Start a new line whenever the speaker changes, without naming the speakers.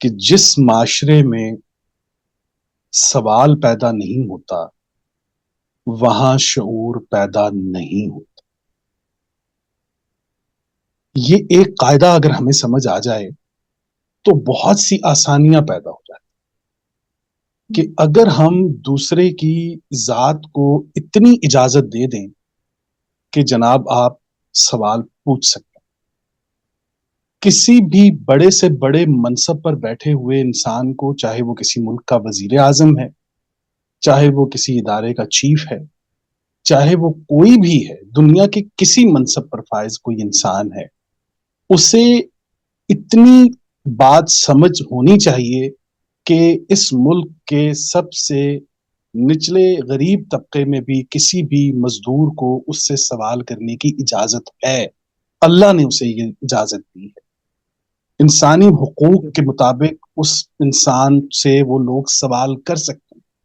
کہ جس معاشرے میں سوال پیدا نہیں ہوتا وہاں شعور پیدا نہیں ہوتا۔ یہ ایک قاعدہ اگر ہمیں سمجھ آ جائے تو بہت سی آسانیاں پیدا ہو جائیں کہ اگر ہم دوسرے کی ذات کو اتنی اجازت دے دیں کہ جناب آپ سوال پوچھ سکتے ہیں، کسی بھی بڑے سے بڑے منصب پر بیٹھے ہوئے انسان کو، چاہے وہ کسی ملک کا وزیر اعظم ہے، چاہے وہ کسی ادارے کا چیف ہے، چاہے وہ کوئی بھی ہے، دنیا کے کسی منصب پر فائز کوئی انسان ہے، اسے اتنی بات سمجھ ہونی چاہیے کہ اس ملک کے سب سے نچلے غریب طبقے میں بھی کسی بھی مزدور کو اس سے سوال کرنے کی اجازت ہے۔ اللہ نے اسے یہ اجازت دی ہے۔ انسانی حقوق کے مطابق اس انسان سے وہ لوگ سوال کر سکتے